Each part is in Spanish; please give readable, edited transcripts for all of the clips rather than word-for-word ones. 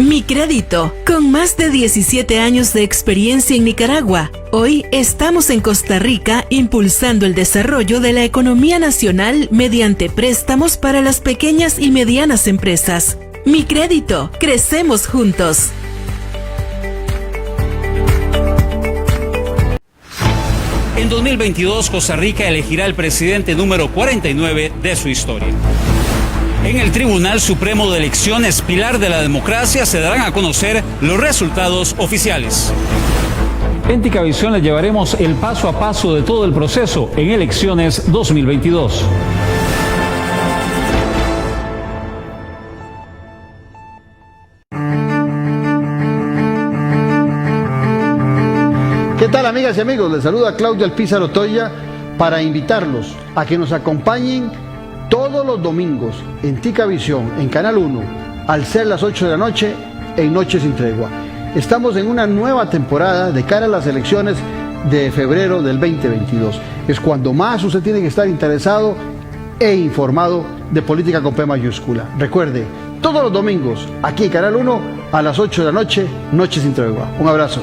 Mi Crédito, con más de 17 años de experiencia en Nicaragua. Hoy estamos en Costa Rica impulsando el desarrollo de la economía nacional mediante préstamos para las pequeñas y medianas empresas. Mi Crédito, crecemos juntos. En 2022, Costa Rica elegirá el presidente número 49 de su historia. En el Tribunal Supremo de Elecciones, pilar de la democracia, se darán a conocer los resultados oficiales. En Ticavisión les llevaremos el paso a paso de todo el proceso en elecciones 2022. ¿Qué tal, amigas y amigos? Les saluda Claudio Alpizar Otoya para invitarlos a que nos acompañen todos los domingos en Ticavisión, en Canal 1, al ser las 8 de la noche, en Noche Sin Tregua. Estamos en una nueva temporada de cara a las elecciones de febrero del 2022. Es cuando más usted tiene que estar interesado e informado de política con P mayúscula. Recuerde, todos los domingos, aquí en Canal 1, a las 8 de la noche, Noche Sin Tregua. Un abrazo.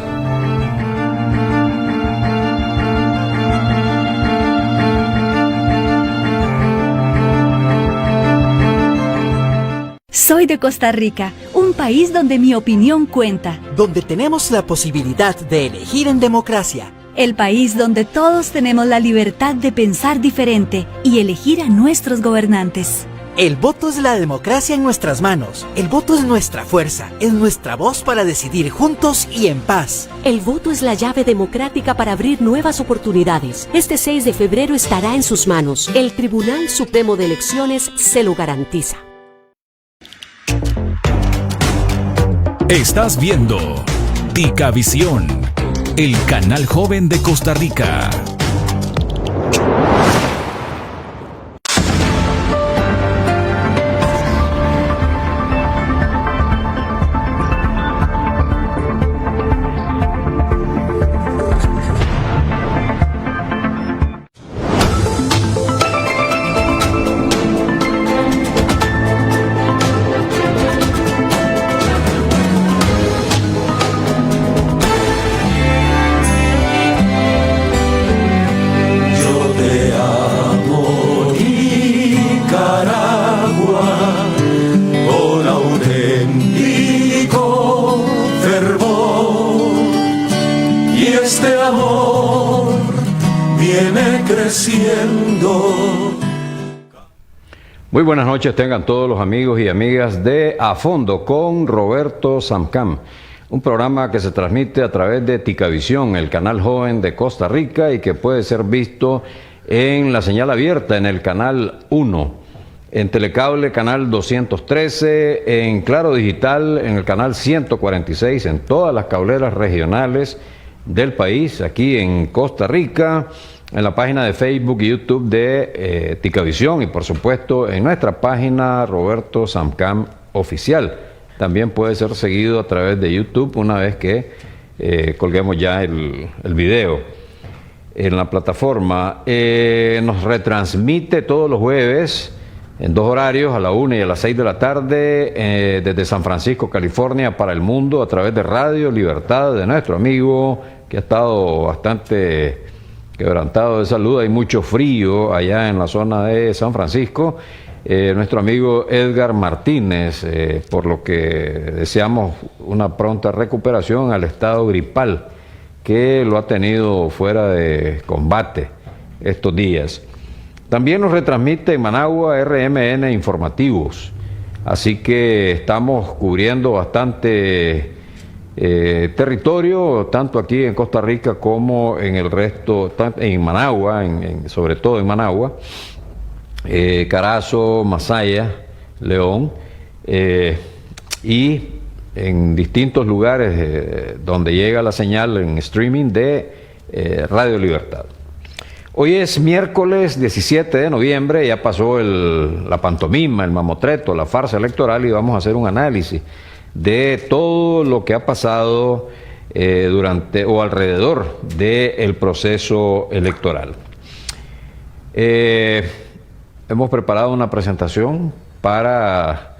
Soy de Costa Rica, un país donde mi opinión cuenta. Donde tenemos la posibilidad de elegir en democracia. El país donde todos tenemos la libertad de pensar diferente y elegir a nuestros gobernantes. El voto es la democracia en nuestras manos. El voto es nuestra fuerza, es nuestra voz para decidir juntos y en paz. El voto es la llave democrática para abrir nuevas oportunidades. Este 6 de febrero estará en sus manos. El Tribunal Supremo de Elecciones se lo garantiza. Estás viendo Ticavisión, el canal joven de Costa Rica. Muy buenas noches tengan todos los amigos y amigas de A Fondo con Roberto Samcam, un programa que se transmite a través de Ticavisión, el canal joven de Costa Rica, y que puede ser visto en la señal abierta en el canal 1, en Telecable canal 213, en Claro Digital en el canal 146, en todas las cableras regionales del país, aquí en Costa Rica, en la página de Facebook y YouTube de Ticavisión y por supuesto en nuestra página Roberto Samcam Oficial. También puede ser seguido a través de YouTube una vez que colguemos ya el video en la plataforma. Nos retransmite todos los jueves en dos horarios, a la 1 y a las 6 de la tarde, desde San Francisco, California, para el mundo, a través de Radio Libertad, de nuestro amigo que ha estado bastante quebrantado de salud. Hay mucho frío allá en la zona de San Francisco. Nuestro amigo Edgar Martínez, por lo que deseamos una pronta recuperación al estado gripal que lo ha tenido fuera de combate estos días. También nos retransmite en Managua RMN Informativos, así que estamos cubriendo bastante territorio, tanto aquí en Costa Rica como en el resto, en Managua, sobre todo en Managua, Carazo, Masaya, León, y en distintos lugares donde llega la señal en streaming de Radio Libertad. Hoy es miércoles 17 de noviembre, ya pasó la pantomima, el mamotreto, la farsa electoral, y vamos a hacer un análisis de todo lo que ha pasado durante o alrededor del proceso electoral. Hemos preparado una presentación para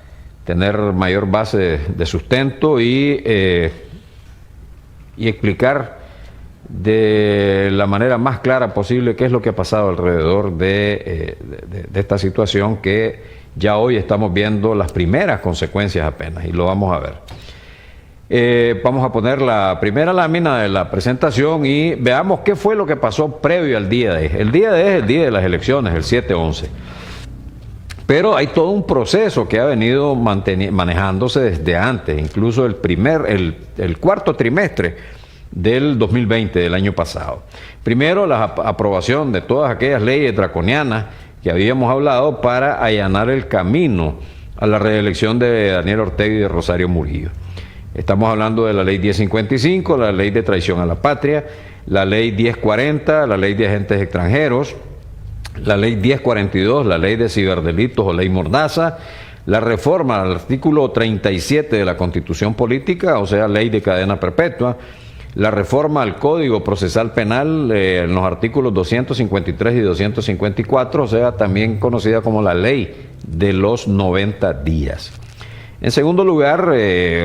tener mayor base de sustento y explicar de la manera más clara posible qué es lo que ha pasado alrededor de esta situación, que ya hoy estamos viendo las primeras consecuencias apenas, y lo vamos a ver. Vamos a poner la primera lámina de la presentación y veamos qué fue lo que pasó previo al día de hoy. El día de hoy es el día de las elecciones, el 7-11. Pero hay todo un proceso que ha venido manejándose desde antes, incluso el cuarto trimestre del 2020, del año pasado. Primero, la aprobación de todas aquellas leyes draconianas que habíamos hablado para allanar el camino a la reelección de Daniel Ortega y de Rosario Murillo. Estamos hablando de la ley 1055, la ley de traición a la patria, la ley 1040, la ley de agentes extranjeros, la ley 1042, la ley de ciberdelitos o ley Mordaza, la reforma al artículo 37 de la Constitución Política, o sea, ley de cadena perpetua, la reforma al Código Procesal Penal en los artículos 253 y 254, o sea, también conocida como la ley de los 90 días. En segundo lugar,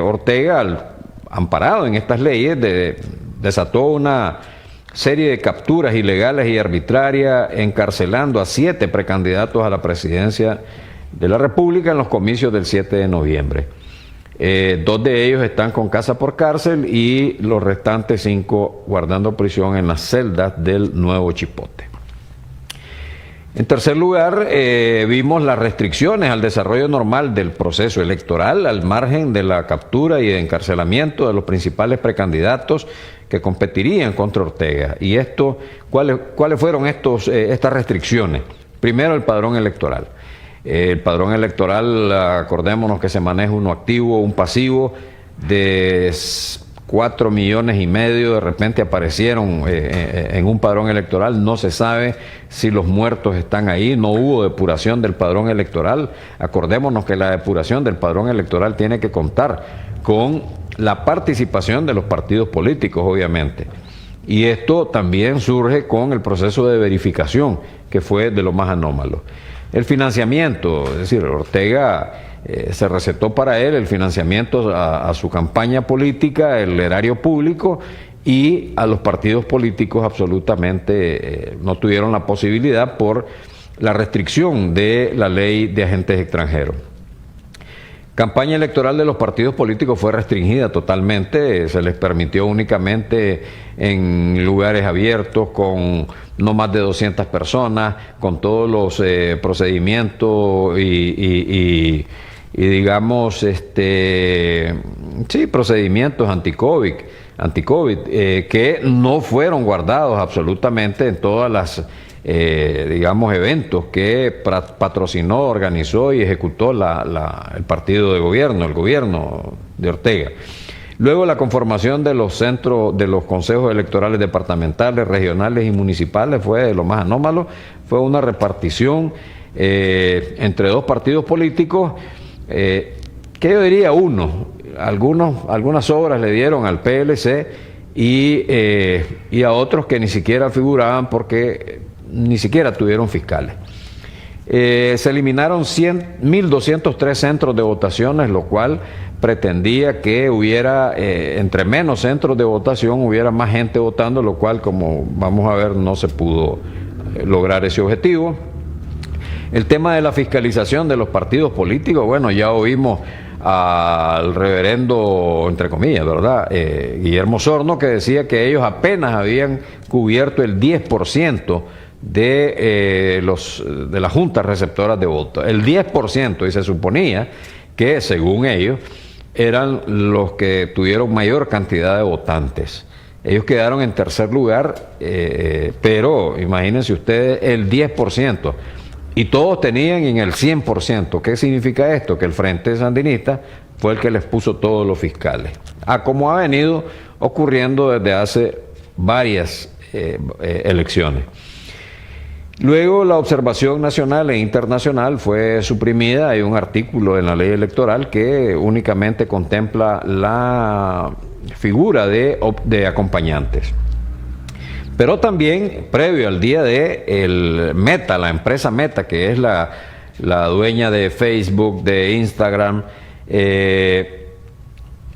Ortega, amparado en estas leyes, desató una serie de capturas ilegales y arbitrarias, encarcelando a 7 precandidatos a la presidencia de la República en los comicios del 7 de noviembre. 2 de ellos están con casa por cárcel y los restantes 5 guardando prisión en las celdas del Nuevo Chipote. En tercer lugar, vimos las restricciones al desarrollo normal del proceso electoral al margen de la captura y de encarcelamiento de los principales precandidatos que competirían contra Ortega. ¿Y cuáles fueron estas restricciones? Primero, el padrón electoral. El padrón electoral, acordémonos que se maneja uno activo, un pasivo, de 4,5 millones, de repente aparecieron en un padrón electoral, no se sabe si los muertos están ahí, no hubo depuración del padrón electoral. Acordémonos que la depuración del padrón electoral tiene que contar con la participación de los partidos políticos, obviamente. Y esto también surge con el proceso de verificación, que fue de lo más anómalo. El financiamiento, es decir, Ortega se recetó para él el financiamiento a su campaña política, el erario público, y a los partidos políticos absolutamente no tuvieron la posibilidad por la restricción de la ley de agentes extranjeros. Campaña electoral de los partidos políticos fue restringida totalmente, se les permitió únicamente en lugares abiertos con no más de 200 personas, con todos los procedimientos y digamos, procedimientos anti-COVID, que no fueron guardados absolutamente en todas las eventos que patrocinó, organizó y ejecutó el partido de gobierno, el gobierno de Ortega. Luego, la conformación de los centros, de los consejos electorales departamentales, regionales y municipales fue lo más anómalo. Fue una repartición entre 2 partidos políticos, que yo diría algunas obras le dieron al PLC y a otros que ni siquiera figuraban porque ni siquiera tuvieron fiscales. Se eliminaron 1.203 centros de votaciones, lo cual pretendía que hubiera, entre menos centros de votación, hubiera más gente votando, lo cual, como vamos a ver, no se pudo lograr ese objetivo. El tema de la fiscalización de los partidos políticos, bueno, ya oímos al reverendo, entre comillas, ¿verdad?, Guillermo Sorno, que decía que ellos apenas habían cubierto el 10% de las juntas receptoras de votos, el 10%, y se suponía que, según ellos, eran los que tuvieron mayor cantidad de votantes. Ellos quedaron en tercer lugar, pero imagínense ustedes el 10%, y todos tenían en el 100%. ¿Qué significa esto? Que el Frente Sandinista fue el que les puso todos los fiscales, como ha venido ocurriendo desde hace varias elecciones. Luego, la observación nacional e internacional fue suprimida. Hay un artículo en la ley electoral que únicamente contempla la figura de acompañantes. Pero también, previo al día de Meta, la empresa Meta, que es la dueña de Facebook, de Instagram,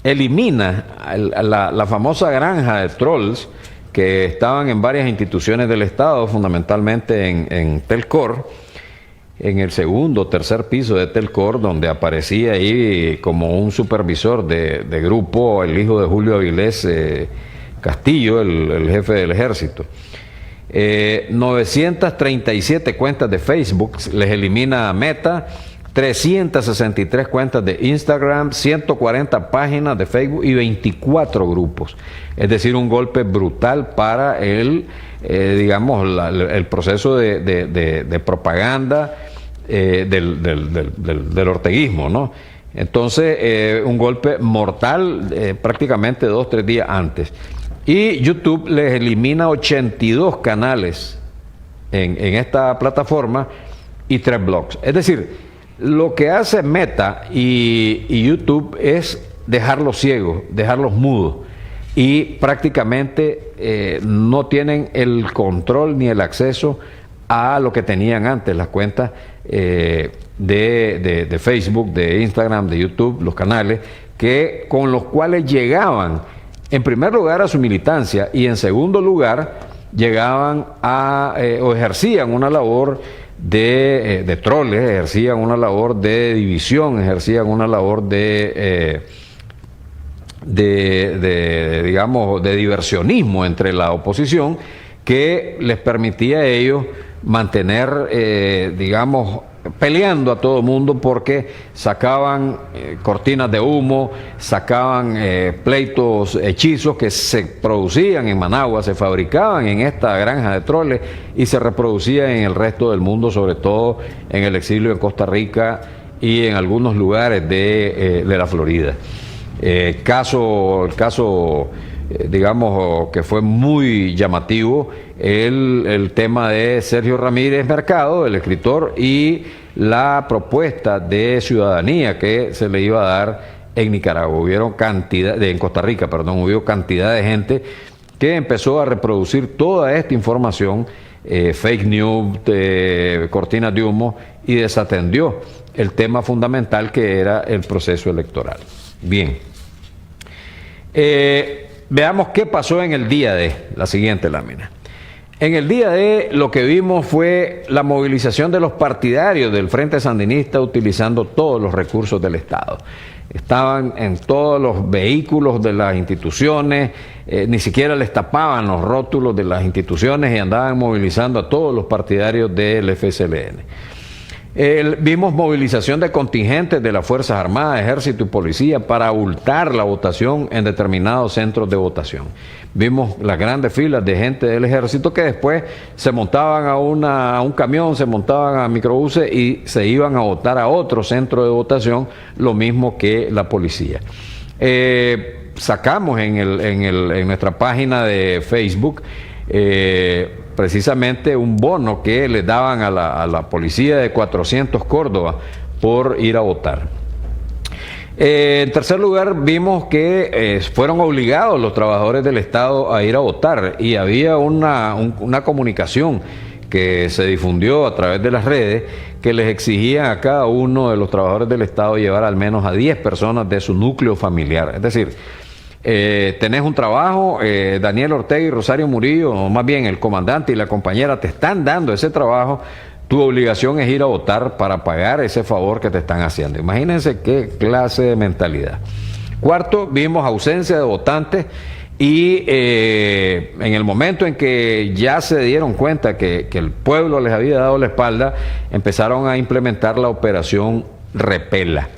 elimina la famosa granja de trolls que estaban en varias instituciones del Estado, fundamentalmente en Telcor, en el segundo o tercer piso de Telcor, donde aparecía ahí como un supervisor de grupo el hijo de Julio Avilés Castillo, el jefe del ejército. 937 cuentas de Facebook les elimina Meta, 363 cuentas de Instagram, 140 páginas de Facebook y 24 grupos. Es decir, un golpe brutal para el proceso de propaganda del orteguismo, ¿no? Entonces, un golpe mortal prácticamente 2-3 días antes. Y YouTube les elimina 82 canales en esta plataforma y 3 blogs. Es decir, lo que hace Meta y YouTube es dejarlos ciegos, dejarlos mudos, y prácticamente no tienen el control ni el acceso a lo que tenían antes, las cuentas de Facebook, de Instagram, de YouTube, los canales, con los cuales llegaban, en primer lugar, a su militancia, y en segundo lugar, llegaban o ejercían una labor de troles, ejercían una labor de división, ejercían una labor de diversionismo entre la oposición, que les permitía a ellos mantener, peleando a todo mundo, porque sacaban cortinas de humo, sacaban pleitos, hechizos que se producían en Managua, se fabricaban en esta granja de troles y se reproducían en el resto del mundo, sobre todo en el exilio en Costa Rica y en algunos lugares de la Florida. El caso que fue muy llamativo, el tema de Sergio Ramírez Mercado, el escritor, y la propuesta de ciudadanía que se le iba a dar en Nicaragua. En Costa Rica, hubo cantidad de gente que empezó a reproducir toda esta información, fake news, cortinas de humo, y desatendió el tema fundamental, que era el proceso electoral. Bien. Veamos qué pasó en el día de la siguiente lámina. En el día de lo que vimos fue la movilización de los partidarios del Frente Sandinista utilizando todos los recursos del Estado. Estaban en todos los vehículos de las instituciones, ni siquiera les tapaban los rótulos de las instituciones y andaban movilizando a todos los partidarios del FSLN. Vimos movilización de contingentes de las Fuerzas Armadas, Ejército y Policía para abultar la votación en determinados centros de votación. Vimos las grandes filas de gente del Ejército que después se montaban a un camión, se montaban a microbuses y se iban a votar a otro centro de votación, lo mismo que la policía. Sacamos en nuestra página de Facebook precisamente un bono que le daban a la policía de 400 Córdoba por ir a votar. En tercer lugar, vimos que fueron obligados los trabajadores del Estado a ir a votar, y había una comunicación que se difundió a través de las redes que les exigían a cada uno de los trabajadores del Estado llevar al menos a 10 personas de su núcleo familiar. Es decir, tenés un trabajo, Daniel Ortega y Rosario Murillo, o más bien el comandante y la compañera te están dando ese trabajo, tu obligación es ir a votar para pagar ese favor que te están haciendo. Imagínense qué clase de mentalidad. Cuarto, vimos ausencia de votantes, y en el momento en que ya se dieron cuenta que el pueblo les había dado la espalda, empezaron a implementar la operación Repela.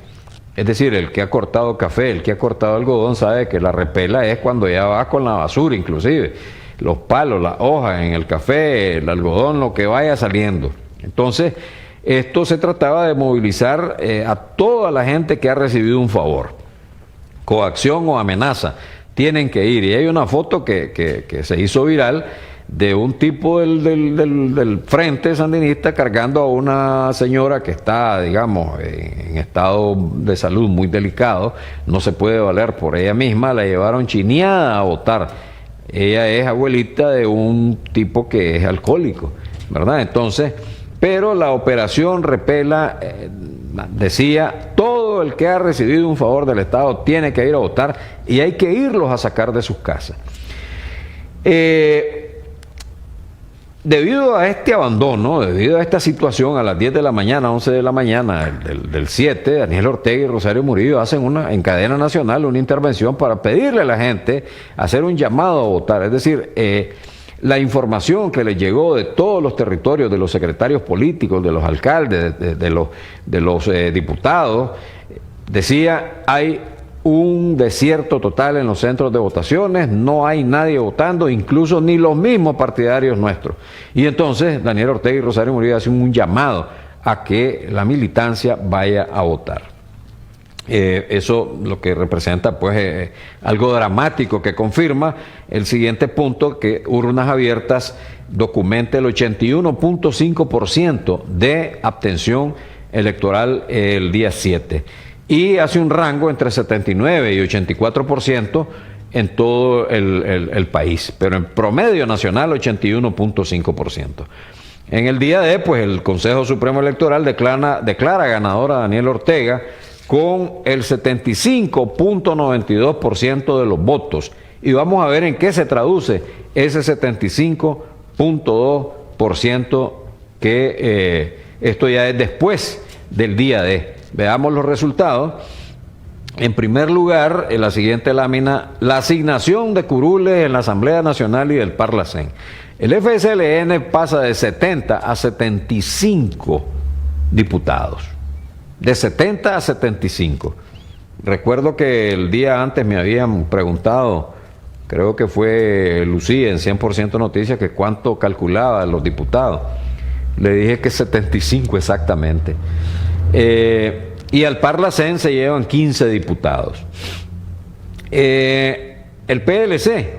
Es decir, el que ha cortado café, el que ha cortado algodón, sabe que la repela es cuando ya va con la basura, inclusive los palos, las hojas en el café, el algodón, lo que vaya saliendo. Entonces, esto se trataba de movilizar a toda la gente que ha recibido un favor, coacción o amenaza. Tienen que ir. Y hay una foto que se hizo viral de un tipo del Frente Sandinista cargando a una señora que está, digamos, en estado de salud muy delicado, no se puede valer por ella misma, la llevaron chineada a votar. Ella es abuelita de un tipo que es alcohólico, ¿verdad? Entonces, pero la operación Repela decía todo todo el que ha recibido un favor del Estado tiene que ir a votar y hay que irlos a sacar de sus casas. Debido a este abandono, debido a esta situación, a las 10 de la mañana, 11 de la mañana del 7, Daniel Ortega y Rosario Murillo hacen en cadena nacional una intervención para pedirle a la gente, hacer un llamado a votar. Es decir, la información que les llegó de todos los territorios, de los secretarios políticos, de los alcaldes, de los diputados, decía, hay un desierto total en los centros de votaciones, no hay nadie votando, incluso ni los mismos partidarios nuestros. Y entonces Daniel Ortega y Rosario Murillo hacen un llamado a que la militancia vaya a votar. Eso lo que representa pues algo dramático que confirma el siguiente punto, que Urnas Abiertas documenta el 81.5% de abstención electoral el día 7. Y hace un rango entre 79 y 84% en todo el país, pero en promedio nacional 81.5%. En el día de, pues el Consejo Supremo Electoral declara ganadora a Daniel Ortega con el 75.92% de los votos. Y vamos a ver en qué se traduce ese 75.2% que esto ya es después del día de. Veamos los resultados. En primer lugar, en la siguiente lámina, la asignación de curules en la Asamblea Nacional y del Parlacén. El FSLN pasa de 70 a 75 diputados. De 70 a 75. Recuerdo que el día antes me habían preguntado, creo que fue Lucía en 100% Noticias, que cuánto calculaba los diputados. Le dije que 75 exactamente. Y al Parlacén se llevan 15 diputados. El PLC,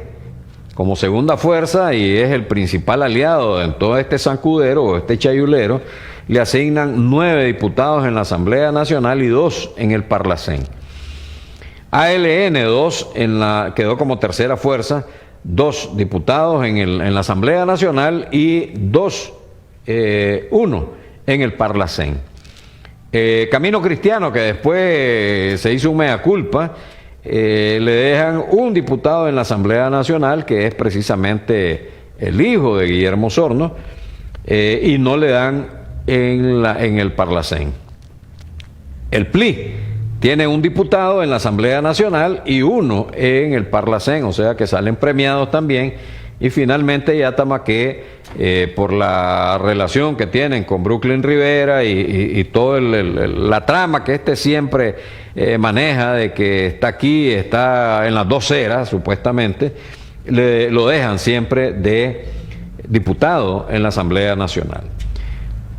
como segunda fuerza y es el principal aliado en todo este zancudero o este chayulero, le asignan 9 diputados en la Asamblea Nacional y 2 en el Parlacén. ALN quedó como tercera fuerza, 2 diputados en la Asamblea Nacional y 1 en el Parlacén. Camino Cristiano, que después se hizo un mea culpa, le dejan un diputado en la Asamblea Nacional, que es precisamente el hijo de Guillermo Osorno, y no le dan en el Parlacén. El PLI tiene un diputado en la Asamblea Nacional y 1 en el Parlacén, o sea que salen premiados también. Y finalmente Yatamaqué, por la relación que tienen con Brooklyn Rivera y toda la trama que siempre maneja de que está aquí, está en las 2 eras supuestamente, lo dejan siempre de diputado en la Asamblea Nacional.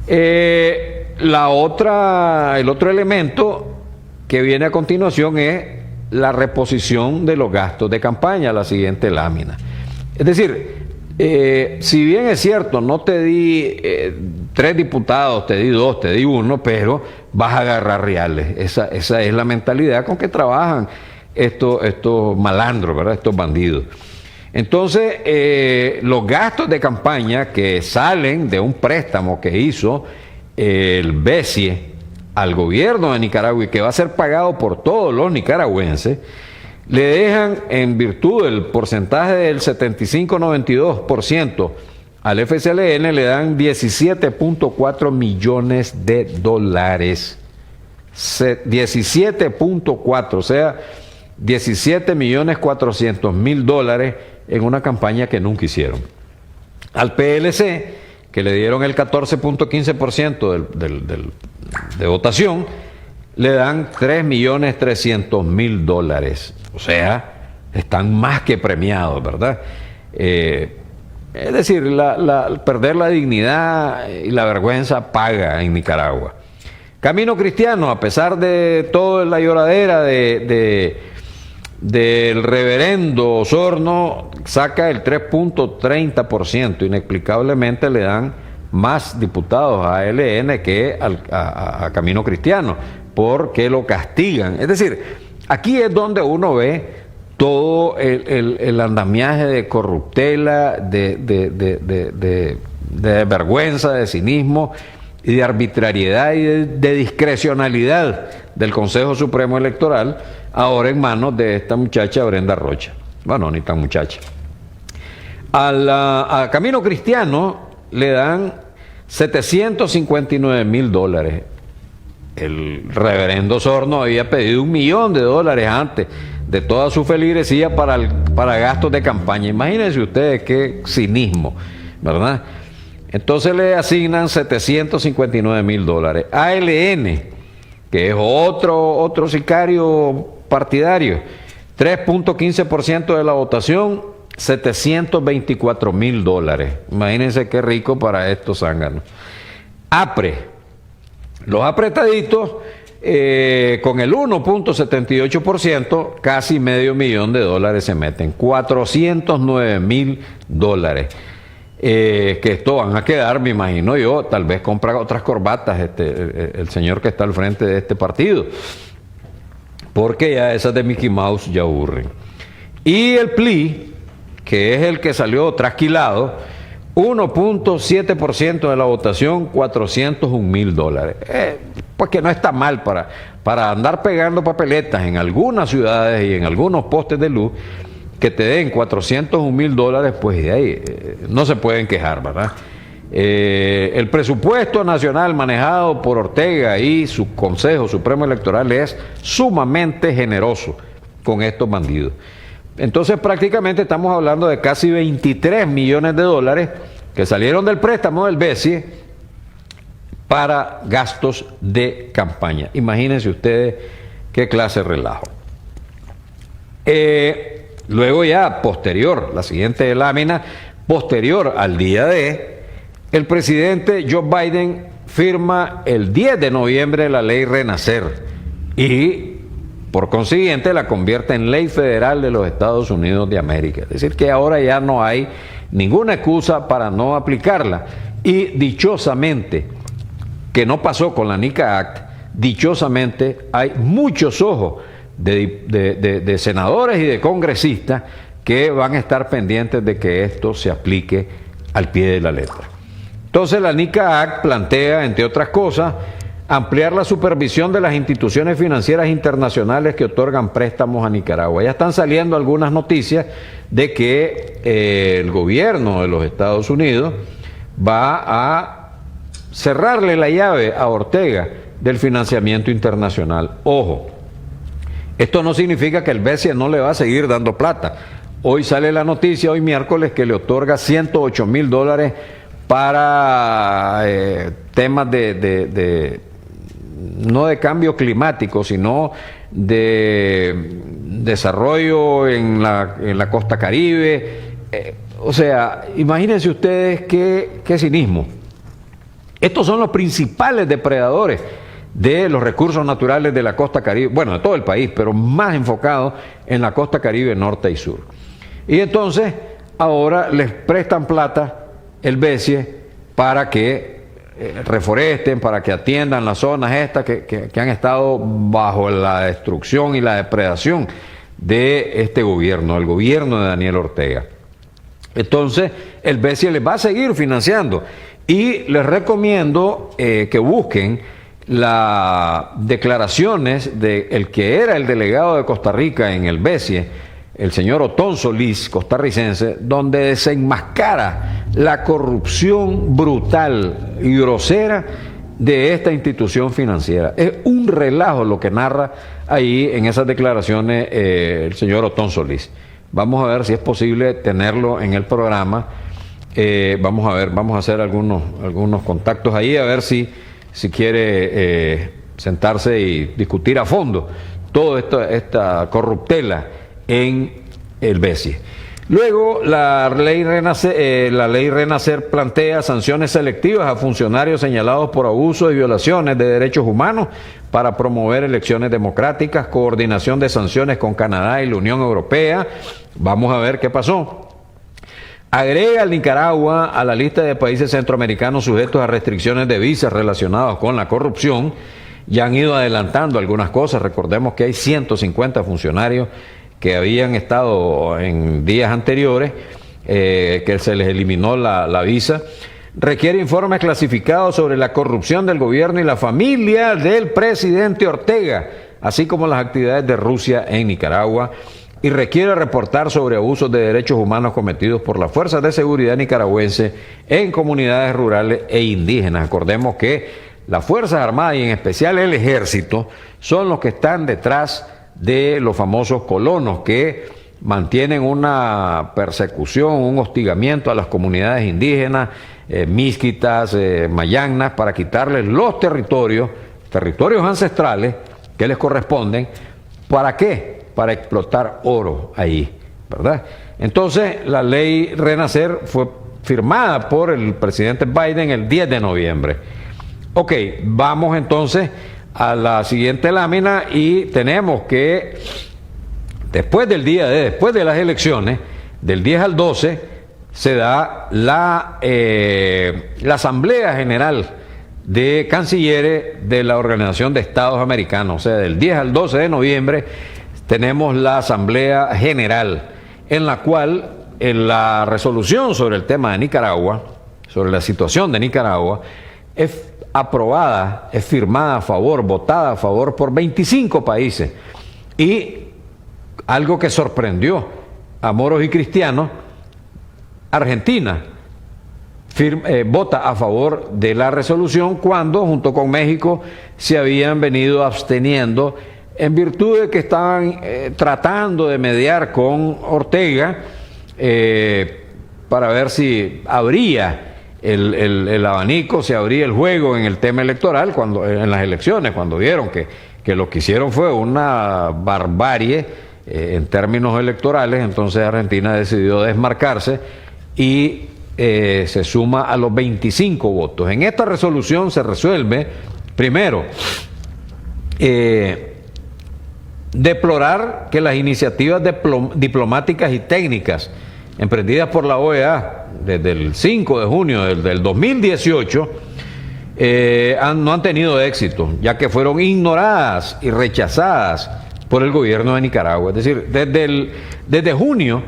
El otro elemento que viene a continuación es la reposición de los gastos de campaña, la siguiente lámina. Es decir, si bien es cierto, no te di 3 diputados, te di 2, te di 1, pero vas a agarrar reales. Esa es la mentalidad con que trabajan estos malandros, ¿verdad? Estos bandidos. Entonces, los gastos de campaña que salen de un préstamo que hizo el BESIE al gobierno de Nicaragua y que va a ser pagado por todos los nicaragüenses, le dejan, en virtud del porcentaje del 75-92% al FSLN, le dan 17.4 millones de dólares. 17.4, o sea, 17.400.000 dólares en una campaña que nunca hicieron. Al PLC, que le dieron el 14.15% de votación, le dan 3.300.000 dólares. O sea, están más que premiados, ¿verdad? Es decir, perder la dignidad y la vergüenza paga en Nicaragua. Camino Cristiano, a pesar de toda la lloradera del reverendo Osorno, saca el 3.30%. Inexplicablemente le dan más diputados a ALN que a Camino Cristiano, porque lo castigan. Es decir, aquí es donde uno ve todo el andamiaje de corruptela, de vergüenza, de cinismo y de arbitrariedad y de discrecionalidad del Consejo Supremo Electoral, ahora en manos de esta muchacha Brenda Rocha. Bueno, ni tan muchacha. A Camino Cristiano le dan $759,000. El reverendo Sorno había pedido $1 millón antes de toda su feligresía para gastos de campaña. Imagínense ustedes qué cinismo, ¿verdad? Entonces le asignan $759,000. ALN, que es otro sicario partidario, 3.15% de la votación, $724,000. Imagínense qué rico para estos zánganos. APRE, los apretaditos, con el 1.78%, casi $500,000 se meten, $409,000. Que esto van a quedar, me imagino yo, tal vez compra otras corbatas el señor que está al frente de este partido, porque ya esas de Mickey Mouse ya aburren. Y el PLI, que es el que salió trasquilado, 1.7% de la votación, $401,000. Pues que no está mal para andar pegando papeletas en algunas ciudades y en algunos postes de luz, que te den $401,000, pues de ahí no se pueden quejar, ¿verdad? El presupuesto nacional manejado por Ortega y su Consejo Supremo Electoral es sumamente generoso con estos bandidos. Entonces prácticamente estamos hablando de casi $23 millones que salieron del préstamo del BESIE para gastos de campaña. Imagínense ustedes qué clase de relajo. Luego ya posterior, la siguiente lámina, posterior al día D, el presidente Joe Biden firma el 10 de noviembre la ley Renacer y por consiguiente la convierte en ley federal de los Estados Unidos de América. Es decir, que ahora ya no hay ninguna excusa para no aplicarla. Y dichosamente, que no pasó con la NICA Act, dichosamente hay muchos ojos de senadores y de congresistas que van a estar pendientes de que esto se aplique al pie de la letra. Entonces la NICA Act plantea, entre otras cosas, ampliar la supervisión de las instituciones financieras internacionales que otorgan préstamos a Nicaragua. Ya están saliendo algunas noticias de que el gobierno de los Estados Unidos va a cerrarle la llave a Ortega del financiamiento internacional. Ojo, esto no significa que el BESIE no le va a seguir dando plata. Hoy sale la noticia, hoy miércoles, que le otorga $108,000 para temas no de cambio climático, sino de desarrollo en la costa Caribe. O sea, imagínense ustedes qué cinismo. Estos son los principales depredadores de los recursos naturales de la costa Caribe, bueno, de todo el país, pero más enfocado en la costa Caribe norte y sur. Y entonces, ahora les prestan plata el BESIE para que reforesten, para que atiendan las zonas estas que han estado bajo la destrucción y la depredación de este gobierno, el gobierno de Daniel Ortega. Entonces, el BESIE les va a seguir financiando y les recomiendo que busquen las declaraciones del que era el delegado de Costa Rica en el BESIE, el señor Otón Solís, costarricense, donde desenmascara la corrupción brutal y grosera de esta institución financiera. Es un relajo lo que narra ahí en esas declaraciones el señor Otón Solís. Vamos a ver si es posible tenerlo en el programa. Vamos a ver, vamos a hacer algunos contactos ahí, a ver si quiere sentarse y discutir a fondo toda esta corruptela en el BESIE. Luego, la ley Renacer plantea sanciones selectivas a funcionarios señalados por abusos y violaciones de derechos humanos para promover elecciones democráticas, coordinación de sanciones con Canadá y la Unión Europea. Vamos a ver qué pasó. Agrega a Nicaragua a la lista de países centroamericanos sujetos a restricciones de visas relacionados con la corrupción. Ya han ido adelantando algunas cosas. Recordemos que hay 150 funcionarios que habían estado en días anteriores, que se les eliminó la visa. requiere informes clasificados sobre la corrupción del gobierno y la familia del presidente Ortega, así como las actividades de Rusia en Nicaragua, y requiere reportar sobre abusos de derechos humanos cometidos por las fuerzas de seguridad nicaragüenses en comunidades rurales e indígenas. Acordemos que las Fuerzas Armadas y en especial el Ejército son los que están detrás de los famosos colonos que mantienen una persecución, un hostigamiento a las comunidades indígenas, misquitas, mayagnas, para quitarles los territorios ancestrales que les corresponden. ¿Para qué? Para explotar oro ahí, ¿verdad? Entonces, la ley Renacer fue firmada por el presidente Biden el 10 de noviembre. Ok, vamos entonces a la siguiente lámina y tenemos que después de las elecciones, del 10 al 12, se da la Asamblea General de Cancilleres de la Organización de Estados Americanos. O sea, del 10 al 12 de noviembre tenemos la Asamblea General, en la cual en la resolución sobre el tema de Nicaragua, sobre la situación de Nicaragua, es aprobada, es firmada a favor, votada a favor por 25 países. Y algo que sorprendió a moros y cristianos, Argentina vota a favor de la resolución cuando, junto con México, se habían venido absteniendo en virtud de que estaban tratando de mediar con Ortega para ver si abría el abanico, si abría el juego en el tema electoral, en las elecciones, cuando vieron que lo que hicieron fue una barbarie en términos electorales. Entonces Argentina decidió desmarcarse y se suma a los 25 votos. En esta resolución se resuelve, primero, deplorar que las iniciativas diplomáticas y técnicas emprendidas por la OEA desde el 5 de junio del 2018 no han tenido éxito, ya que fueron ignoradas y rechazadas por el gobierno de Nicaragua. Es decir, desde junio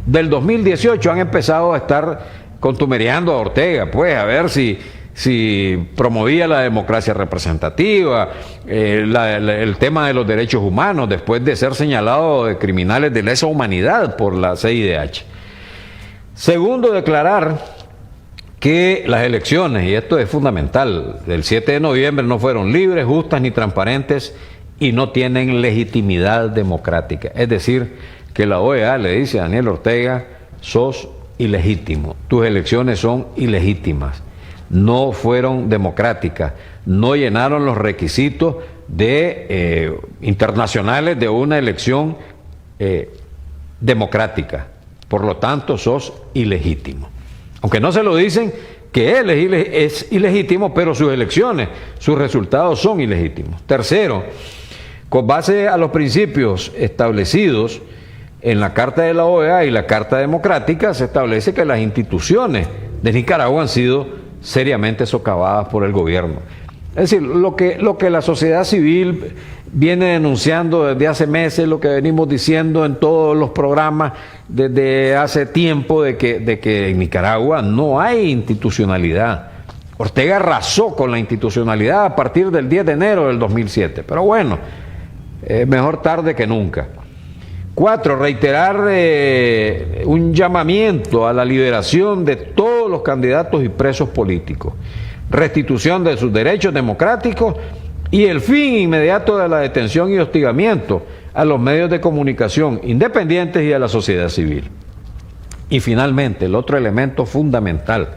del 2018 han empezado a estar contumereando a Ortega, pues, a ver si promovía la democracia representativa, el tema de los derechos humanos, después de ser señalado de criminales de lesa humanidad por la CIDH. Segundo, declarar que las elecciones, y esto es fundamental, del 7 de noviembre no fueron libres, justas ni transparentes y no tienen legitimidad democrática. Es decir, que la OEA le dice a Daniel Ortega: sos ilegítimo, tus elecciones son ilegítimas, no fueron democráticas, no llenaron los requisitos internacionales de una elección democrática, por lo tanto sos ilegítimo. Aunque no se lo dicen que él es ilegítimo, pero sus elecciones, sus resultados son ilegítimos. Tercero, con base a los principios establecidos en la Carta de la OEA y la Carta Democrática, se establece que las instituciones de Nicaragua han sido seriamente socavadas por el gobierno. Es decir, lo que la sociedad civil viene denunciando desde hace meses, lo que venimos diciendo en todos los programas desde hace tiempo, de que en Nicaragua no hay institucionalidad. Ortega arrasó con la institucionalidad a partir del 10 de enero del 2007, pero bueno, mejor tarde que nunca. 4, reiterar un llamamiento a la liberación de todos los candidatos y presos políticos, restitución de sus derechos democráticos y el fin inmediato de la detención y hostigamiento a los medios de comunicación independientes y a la sociedad civil. Y finalmente, el otro elemento fundamental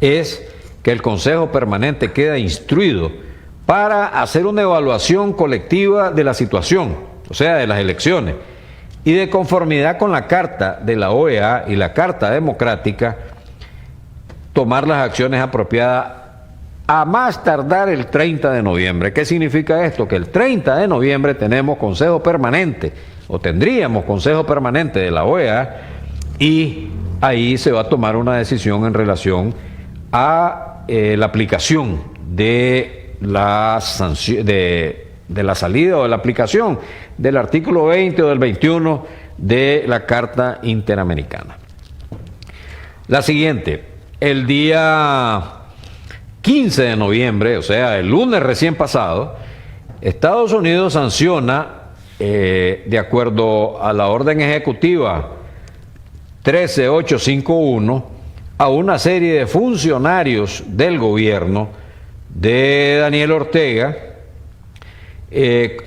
es que el Consejo Permanente queda instruido para hacer una evaluación colectiva de la situación, o sea, de las elecciones, y de conformidad con la Carta de la OEA y la Carta Democrática, tomar las acciones apropiadas a más tardar el 30 de noviembre. ¿Qué significa esto? Que el 30 de noviembre tenemos Consejo Permanente, o tendríamos Consejo Permanente de la OEA, y ahí se va a tomar una decisión en relación a la aplicación de la salida o de la aplicación del artículo 20 o del 21 de la Carta Interamericana. La siguiente, el día 15 de noviembre, o sea, el lunes recién pasado, Estados Unidos sanciona, de acuerdo a la orden ejecutiva 13851, a una serie de funcionarios del gobierno de Daniel Ortega,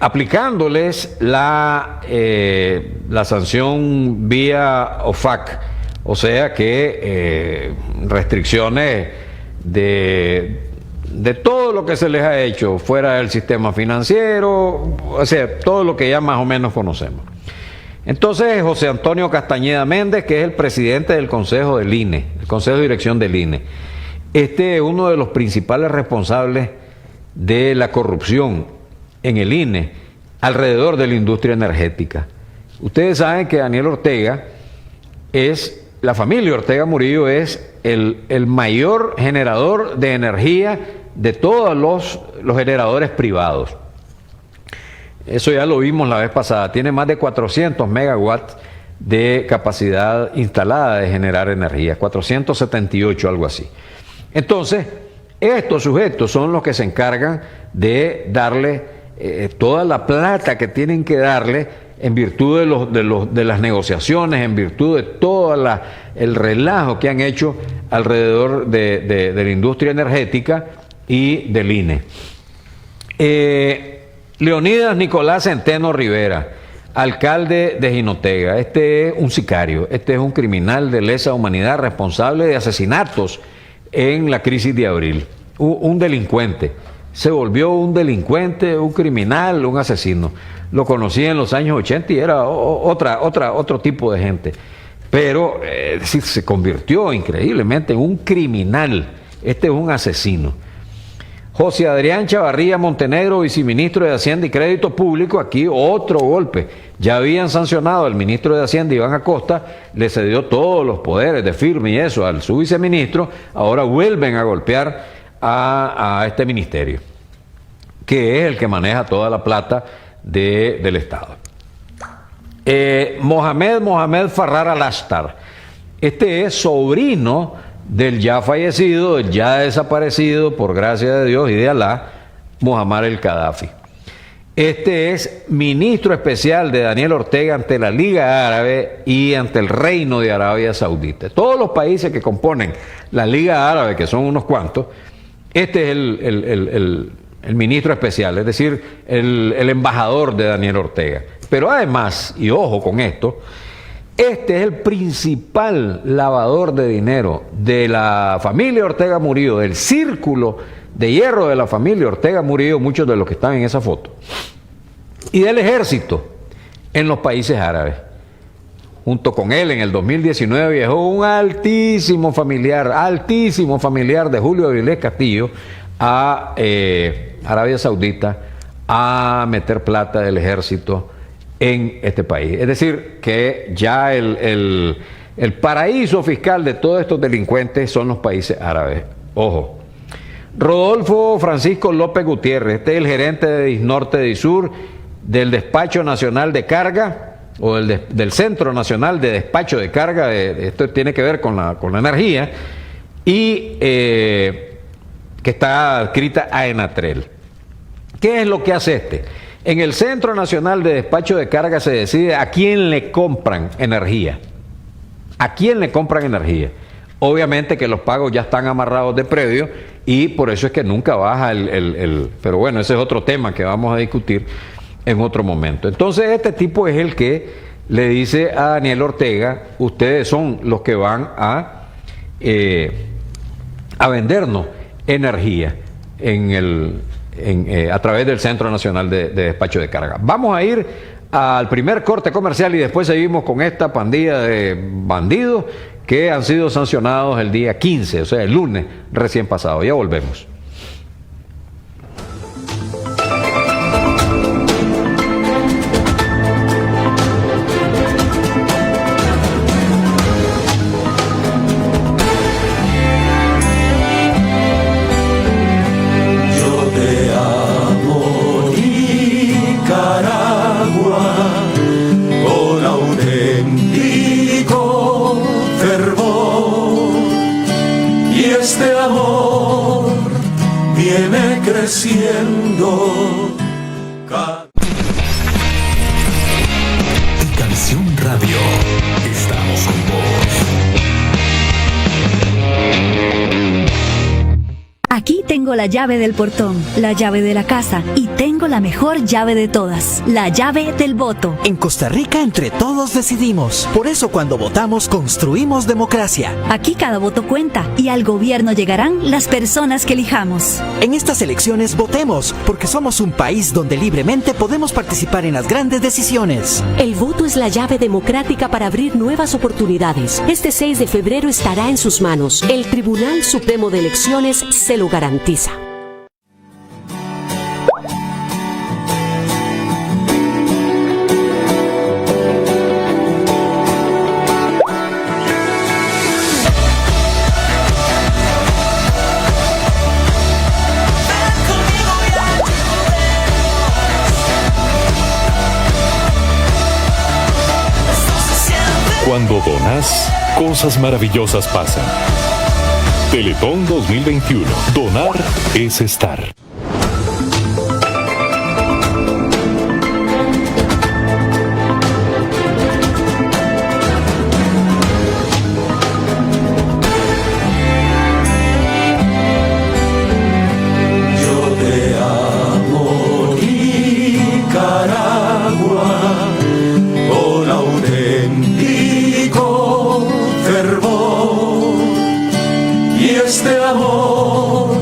aplicándoles la sanción vía OFAC, o sea que restricciones de todo lo que se les ha hecho fuera del sistema financiero, o sea, todo lo que ya más o menos conocemos. Entonces, José Antonio Castañeda Méndez, que es el presidente del Consejo del INE, el Consejo de Dirección del INE, este es uno de los principales responsables de la corrupción en el INE alrededor de la industria energética. Ustedes saben que Daniel Ortega la familia Ortega Murillo es el mayor generador de energía de todos los generadores privados. Eso ya lo vimos la vez pasada. Tiene más de 400 megawatts de capacidad instalada de generar energía, 478, algo así. Entonces, estos sujetos son los que se encargan de darle toda la plata que tienen que darle en virtud de las negociaciones, en virtud de todo el relajo que han hecho alrededor de la industria energética y del INE. Leonidas Nicolás Centeno Rivera, alcalde de Jinotega. Este es un sicario, este es un criminal de lesa humanidad responsable de asesinatos en la crisis de abril. Un delincuente. Se volvió un delincuente, un criminal, un asesino. Lo conocí en los años 80 y era otro tipo de gente. Pero se convirtió increíblemente en un criminal. Este es un asesino. José Adrián Chavarría Montenegro, viceministro de Hacienda y Crédito Público, aquí otro golpe. Ya habían sancionado al ministro de Hacienda, Iván Acosta, le cedió todos los poderes de firme y eso al su viceministro, ahora vuelven a golpear a este ministerio, que es el que maneja toda la plata del Estado. Mohamed Farrar Al-Ashtar, este es sobrino del ya fallecido, del ya desaparecido, por gracia de Dios y de Alá, Muammar el Gaddafi. Este es ministro especial de Daniel Ortega ante la Liga Árabe y ante el Reino de Arabia Saudita. Todos los países que componen la Liga Árabe, que son unos cuantos, este es el ministro especial, es decir, el embajador de Daniel Ortega. Pero además, y ojo con esto, este es el principal lavador de dinero de la familia Ortega Murillo, del círculo de hierro de la familia Ortega Murillo, muchos de los que están en esa foto, y del ejército en los países árabes. Junto con él en el 2019 viajó un altísimo familiar de Julio Avilés Castillo a Arabia Saudita a meter plata del ejército en este país. Es decir, que ya el paraíso fiscal de todos estos delincuentes son los países árabes. Ojo. Rodolfo Francisco López Gutiérrez, este es el gerente de Disnorte de Disur, del Despacho Nacional de Carga, o del Centro Nacional de Despacho de Carga, esto tiene que ver con la energía, y que está adscrita a Enatrel. ¿Qué es lo que hace este? En el Centro Nacional de Despacho de Carga se decide a quién le compran energía. ¿A quién le compran energía? Obviamente que los pagos ya están amarrados de previo y por eso es que nunca baja pero bueno, ese es otro tema que vamos a discutir en otro momento. Entonces este tipo es el que le dice a Daniel Ortega, ustedes son los que van a vendernos energía a través del Centro Nacional de Despacho de Carga. Vamos a ir al primer corte comercial y después seguimos con esta pandilla de bandidos que han sido sancionados el día 15, o sea, el lunes recién pasado. Ya volvemos. creciendo. Ticavisión Radio. Estamos con vos. Aquí tengo la llave del portón, la llave de la casa y tengo la mejor llave de todas, la llave del voto. En Costa Rica entre todos decidimos. Por eso cuando votamos construimos democracia. Aquí cada voto cuenta y al gobierno llegarán las personas que elijamos. En estas elecciones votemos porque somos un país donde libremente podemos participar en las grandes decisiones. El voto es la llave democrática para abrir nuevas oportunidades. Este 6 de febrero estará en sus manos. El Tribunal Supremo de Elecciones se lo garantiza. Cuando donas, cosas maravillosas pasan. Teletón 2021. Donar es estar. Yo te amo, Nicaragua, con auténtico fervor. Y este amor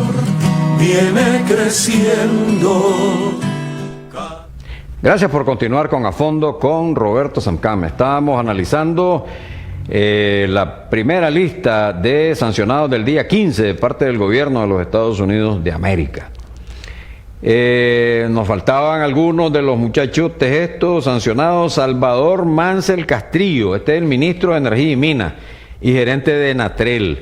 viene creciendo. Gracias por continuar con A Fondo con Roberto Samcam. Estábamos analizando la primera lista de sancionados del día 15 de parte del gobierno de los Estados Unidos de América. Nos faltaban algunos de los muchachotes estos sancionados. Salvador Mansell Castrillo, este es el ministro de Energía y Minas y gerente de Natrel.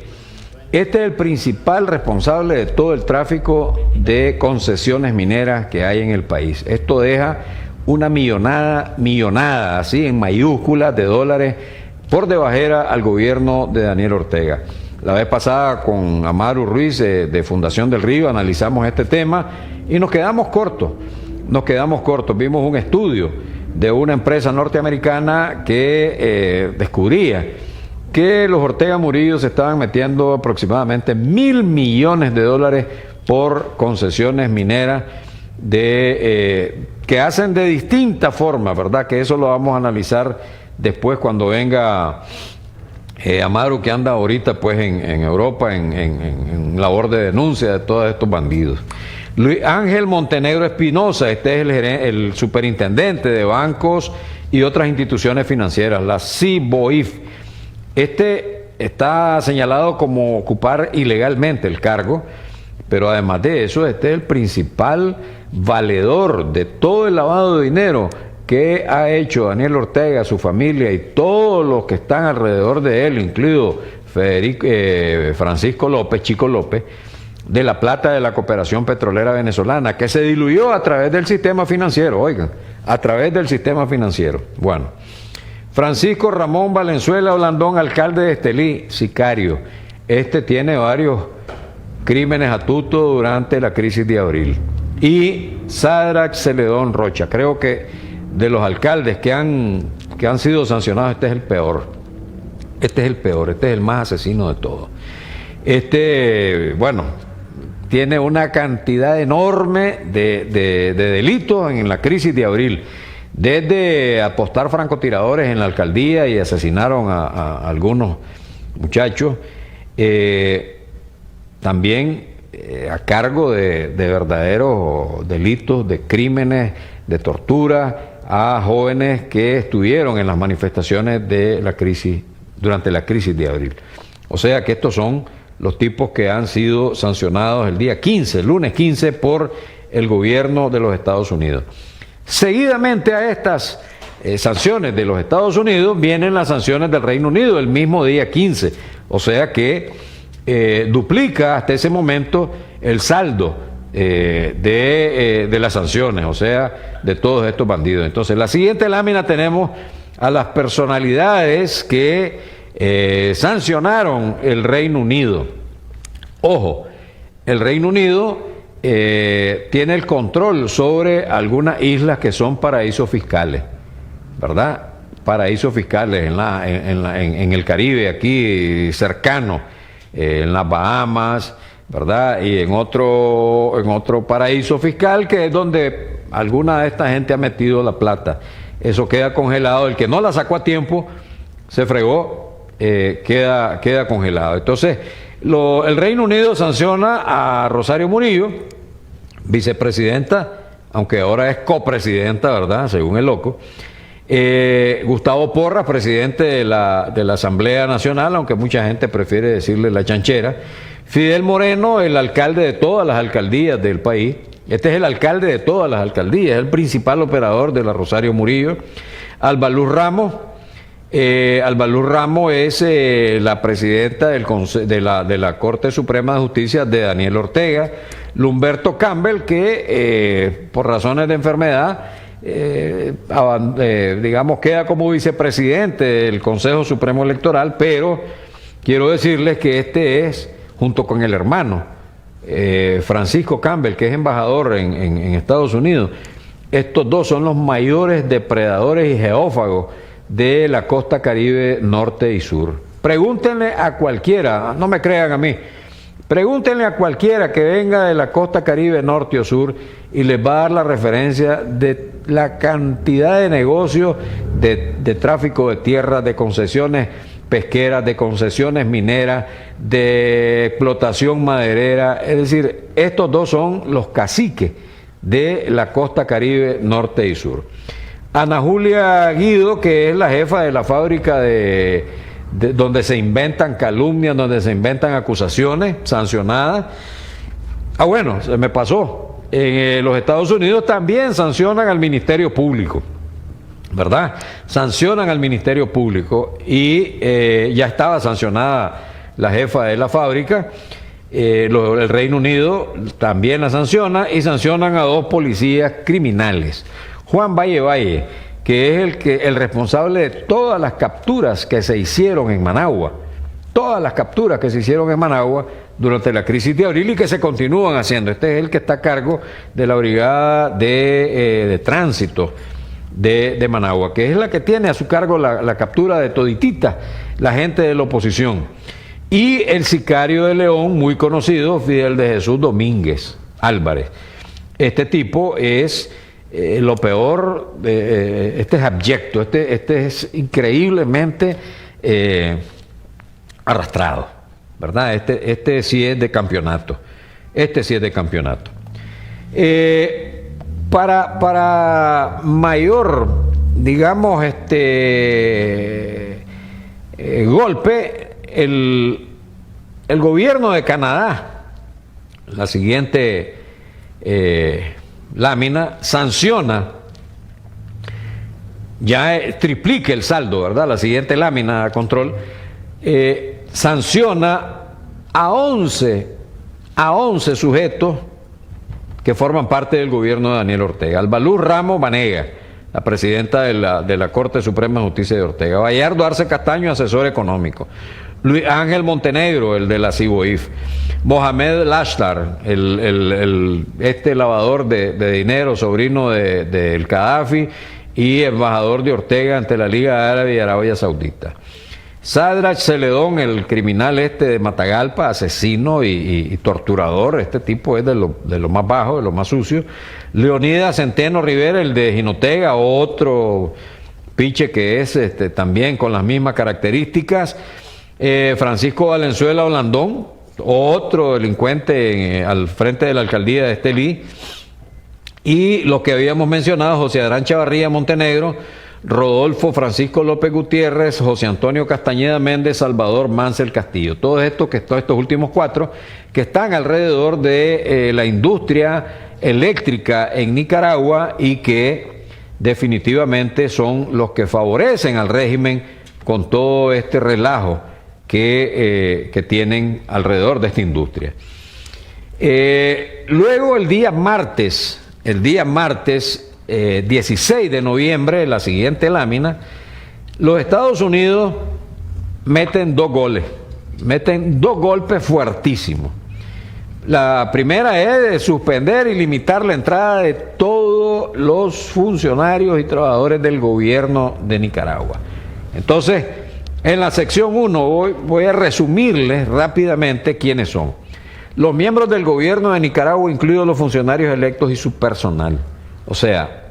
Este es el principal responsable de todo el tráfico de concesiones mineras que hay en el país. Esto deja una millonada, así en mayúsculas de dólares por debajera al gobierno de Daniel Ortega. La vez pasada con Amaru Ruiz de Fundación del Río analizamos este tema y nos quedamos cortos. Vimos un estudio de una empresa norteamericana que descubría que los Ortega Murillo se estaban metiendo aproximadamente $1.000 millones por concesiones mineras que hacen de distinta forma, ¿verdad? Que eso lo vamos a analizar después cuando venga Amaru, que anda ahorita pues en Europa en labor de denuncia de todos estos bandidos. Luis Ángel Montenegro Espinosa, este es el superintendente de bancos y otras instituciones financieras, la CIBOIF. Este está señalado como ocupar ilegalmente el cargo, pero además de eso, este es el principal valedor de todo el lavado de dinero que ha hecho Daniel Ortega, su familia y todos los que están alrededor de él, incluido Francisco López, Chico López, de la plata de la Cooperación Petrolera Venezolana, que se diluyó a través del sistema financiero, oigan, a través del sistema financiero. Bueno, Francisco Ramón Valenzuela Blandón, alcalde de Estelí, sicario. Este tiene varios crímenes astutos durante la crisis de abril. Y Sadrach Celedón Rocha, creo que de los alcaldes que han sido sancionados, este es el peor. Este es el más asesino de todos. Bueno, tiene una cantidad enorme de delitos en la crisis de abril. Desde apostar francotiradores en la alcaldía y asesinaron a algunos muchachos, también a cargo de verdaderos delitos, de crímenes, de tortura a jóvenes que estuvieron en las manifestaciones de la crisis, durante la crisis de abril. O sea que estos son los tipos que han sido sancionados el día 15, el lunes 15, por el gobierno de los Estados Unidos. Seguidamente a estas sanciones de los Estados Unidos vienen las sanciones del Reino Unido el mismo día 15, o sea que duplica hasta ese momento el saldo de las sanciones, o sea, de todos estos bandidos. Entonces, en la siguiente lámina tenemos a las personalidades que sancionaron el Reino Unido. Ojo, el Reino Unido tiene el control sobre algunas islas que son paraísos fiscales, ¿verdad? Paraísos fiscales en el Caribe, aquí cercano, en las Bahamas, ¿verdad? Y en otro paraíso fiscal que es donde alguna de esta gente ha metido la plata. Eso queda congelado. El que no la sacó a tiempo se fregó, queda congelado. Entonces, el Reino Unido sanciona a Rosario Murillo, vicepresidenta, aunque ahora es copresidenta, ¿verdad? Según el loco. Gustavo Porras, presidente de la Asamblea Nacional, aunque mucha gente prefiere decirle la chanchera. Fidel Moreno, el alcalde de todas las alcaldías del país. Este es el alcalde de todas las alcaldías, es el principal operador de la Rosario Murillo. Alba Luz Ramos. Alba Luz Ramos es la presidenta de la Corte Suprema de Justicia de Daniel Ortega. Lumberto Campbell, que por razones de enfermedad, digamos, queda como vicepresidente del Consejo Supremo Electoral, pero quiero decirles que este es, junto con el hermano Francisco Campbell, que es embajador en Estados Unidos, estos dos son los mayores depredadores y geófagos de la costa Caribe norte y sur. Pregúntenle a cualquiera, no me crean a mí, pregúntenle a cualquiera que venga de la costa Caribe norte o sur y les va a dar la referencia de la cantidad de negocios de tráfico de tierras, de concesiones pesqueras, de concesiones mineras, de explotación maderera. Es decir, estos dos son los caciques de la costa Caribe norte y sur. Ana Julia Guido, que es la jefa de la fábrica de donde se inventan calumnias, donde se inventan acusaciones, sancionada. Bueno, se me pasó. En los Estados Unidos también sancionan al Ministerio Público, ¿verdad? Sancionan al Ministerio Público y ya estaba sancionada la jefa de la fábrica. El Reino Unido también la sanciona y sancionan a 2 policías criminales. Juan Valle, que es el responsable de todas las capturas que se hicieron en Managua, durante la crisis de abril y que se continúan haciendo. Este es el que está a cargo de la brigada de tránsito de Managua, que es la que tiene a su cargo la captura de toditita la gente de la oposición. Y el sicario de León, muy conocido, Fidel de Jesús Domínguez Álvarez. Este tipo es lo peor, este es abyecto, este es increíblemente arrastrado, ¿verdad? Este sí es de campeonato. Para mayor, digamos, golpe, el gobierno de Canadá, la siguiente lámina, sanciona, ya triplica el saldo, ¿verdad? La siguiente lámina a control, sanciona a 11 sujetos que forman parte del gobierno de Daniel Ortega. Alba Luz Ramos Banega, la presidenta de la Corte Suprema de Justicia de Ortega. Bayardo Arce Castaño, asesor económico. Luis Ángel Montenegro, el de la Ciboif. Mohamed Lashtar, este lavador de dinero, sobrino del Gaddafi y embajador de Ortega ante la Liga Árabe y Arabia Saudita. Sadrach Celedón, el criminal de Matagalpa, asesino y torturador. Este tipo es de lo más bajo, de lo más sucio. Leonidas Centeno Rivera, el de Jinotega, otro piche que es también con las mismas características. Francisco Valenzuela Holandón, otro delincuente al frente de la alcaldía de Estelí. Y los que habíamos mencionado, José Adrán Chavarría Montenegro, Rodolfo Francisco López Gutiérrez, José Antonio Castañeda Méndez, Salvador Mansell Castillo. Todos estos últimos 4 que están alrededor de la industria eléctrica en Nicaragua y que definitivamente son los que favorecen al régimen con todo este relajo que tienen alrededor de esta industria. Luego el día martes 16 de noviembre, la siguiente lámina, los Estados Unidos meten 2 goles, meten 2 golpes fuertísimos. La primera es de suspender y limitar la entrada de todos los funcionarios y trabajadores del gobierno de Nicaragua. Entonces, en la sección 1 voy a resumirles rápidamente quiénes son. Los miembros del gobierno de Nicaragua, incluidos los funcionarios electos y su personal. O sea,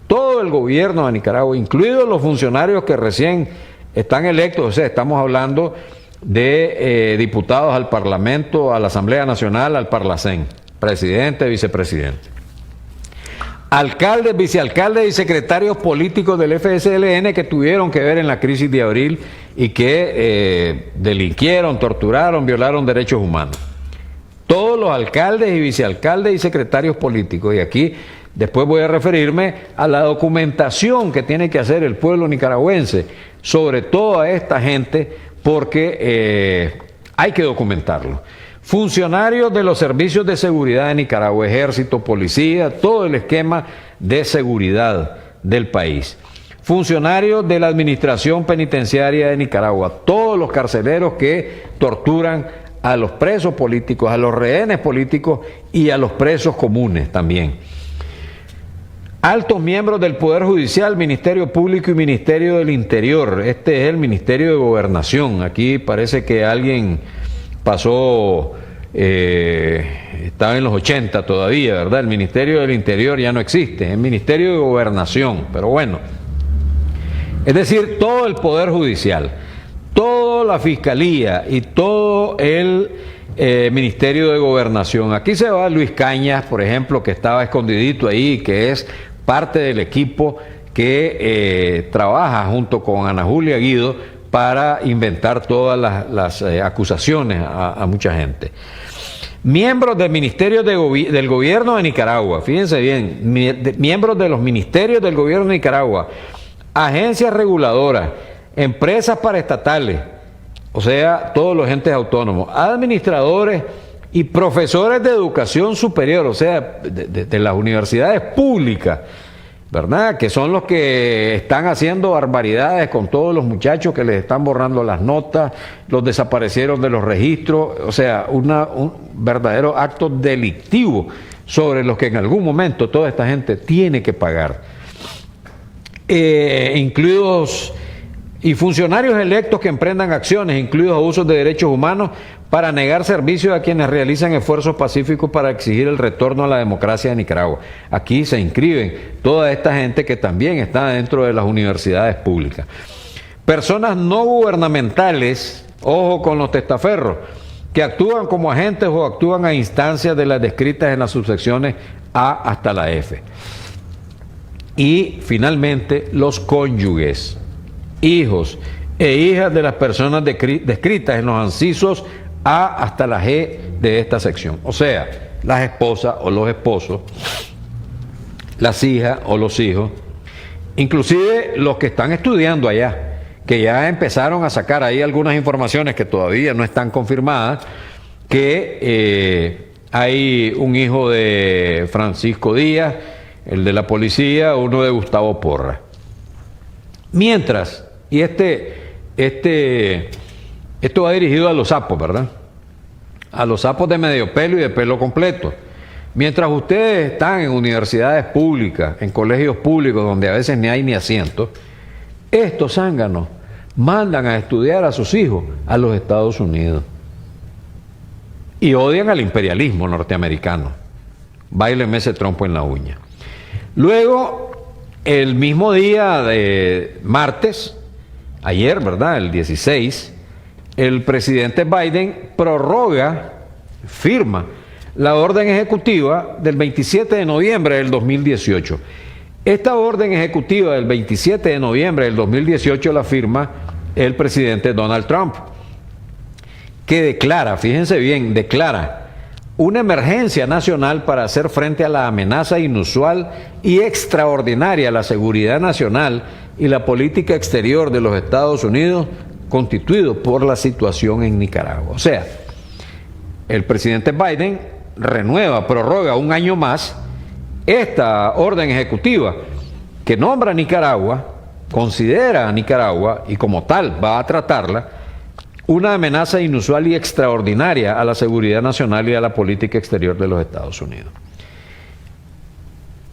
todo el gobierno de Nicaragua, incluidos los funcionarios que recién están electos, o sea, estamos hablando de diputados al Parlamento, a la Asamblea Nacional, al Parlacén, presidente, vicepresidente. Alcaldes, vicealcaldes y secretarios políticos del FSLN que tuvieron que ver en la crisis de abril y que delinquieron, torturaron, violaron derechos humanos. Todos los alcaldes y vicealcaldes y secretarios políticos. Y aquí después voy a referirme a la documentación que tiene que hacer el pueblo nicaragüense sobre toda esta gente, porque hay que documentarlo. Funcionarios de los servicios de seguridad de Nicaragua, ejército, policía, todo el esquema de seguridad del país. Funcionarios de la administración penitenciaria de Nicaragua, todos los carceleros que torturan a los presos políticos, a los rehenes políticos y a los presos comunes también. Altos miembros del Poder Judicial, Ministerio Público y Ministerio del Interior. Este es el Ministerio de Gobernación. Aquí parece que alguien pasó, estaba en los 80 todavía, ¿verdad? El Ministerio del Interior ya no existe, es el Ministerio de Gobernación, pero bueno. Es decir, todo el Poder Judicial, toda la Fiscalía y todo el Ministerio de Gobernación. Aquí se va Luis Cañas, por ejemplo, que estaba escondidito ahí, que es parte del equipo que trabaja junto con Ana Julia Guido para inventar todas las acusaciones a mucha gente. Miembros del Ministerio del Gobierno de Nicaragua, fíjense bien, miembros de los ministerios del Gobierno de Nicaragua, agencias reguladoras, empresas paraestatales, o sea, todos los entes autónomos, administradores y profesores de educación superior, o sea, de las universidades públicas, ¿verdad? Que son los que están haciendo barbaridades con todos los muchachos que les están borrando las notas, los desaparecieron de los registros, o sea, un verdadero acto delictivo sobre los que en algún momento toda esta gente tiene que pagar. Incluidos y funcionarios electos que emprendan acciones, incluidos abusos de derechos humanos, para negar servicios a quienes realizan esfuerzos pacíficos para exigir el retorno a la democracia de Nicaragua. Aquí se inscriben toda esta gente que también está dentro de las universidades públicas. Personas no gubernamentales, ojo con los testaferros, que actúan como agentes o actúan a instancias de las descritas en las subsecciones A hasta la F. Y finalmente los cónyuges, hijos e hijas de las personas descritas en los incisos A hasta la G de esta sección. O sea, las esposas o los esposos, las hijas o los hijos, inclusive los que están estudiando allá, que ya empezaron a sacar ahí algunas informaciones que todavía no están confirmadas, que hay un hijo de Francisco Díaz, el de la policía, uno de Gustavo Porras. Mientras, y esto va dirigido a los sapos, ¿verdad? A los sapos de medio pelo y de pelo completo. Mientras ustedes están en universidades públicas, en colegios públicos donde a veces ni hay ni asientos, estos zánganos mandan a estudiar a sus hijos a los Estados Unidos. Y odian al imperialismo norteamericano. Báilenme ese trompo en la uña. Luego, el mismo día de martes, ayer, ¿verdad? El 16, el presidente Biden firma la orden ejecutiva del 27 de noviembre del 2018. Esta orden ejecutiva del 27 de noviembre del 2018 la firma el presidente Donald Trump, que declara, fíjense bien, declara una emergencia nacional para hacer frente a la amenaza inusual y extraordinaria a la seguridad nacional y la política exterior de los Estados Unidos, constituido por la situación en Nicaragua. O sea, el presidente Biden prorroga un año más esta orden ejecutiva que nombra a Nicaragua, considera a Nicaragua y como tal va a tratarla una amenaza inusual y extraordinaria a la seguridad nacional y a la política exterior de los Estados Unidos.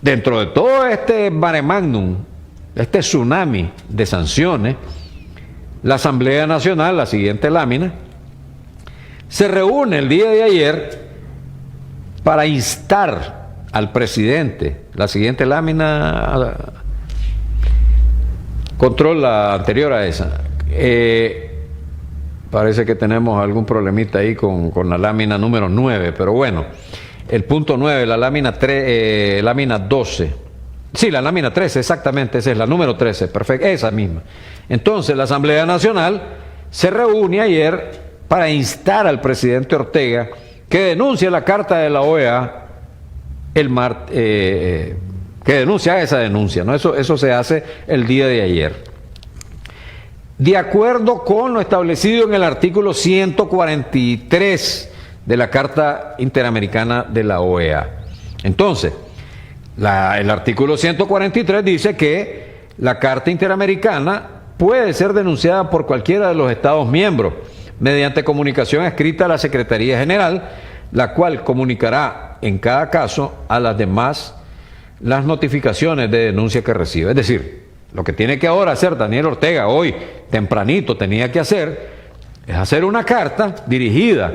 Dentro de todo este mare magnum, este tsunami de sanciones, la Asamblea Nacional, la siguiente lámina, se reúne el día de ayer para instar al presidente, la siguiente lámina, control la anterior a esa, parece que tenemos algún problemita ahí con la lámina número 9, pero bueno, el punto 9, la lámina 12, sí, la lámina 13, exactamente, esa es la número 13, perfecto, esa misma. Entonces la Asamblea Nacional se reúne ayer para instar al presidente Ortega que denuncie la carta de la OEA que denuncia esa denuncia, ¿no? Eso se hace el día de ayer. De acuerdo con lo establecido en el artículo 143 de la Carta Interamericana de la OEA. Entonces, el artículo 143 dice que la Carta Interamericana puede ser denunciada por cualquiera de los Estados miembros mediante comunicación escrita a la Secretaría General, la cual comunicará en cada caso a las demás las notificaciones de denuncia que recibe. Es decir, lo que tiene que ahora hacer Daniel Ortega, hoy tempranito tenía que hacer, es hacer una carta dirigida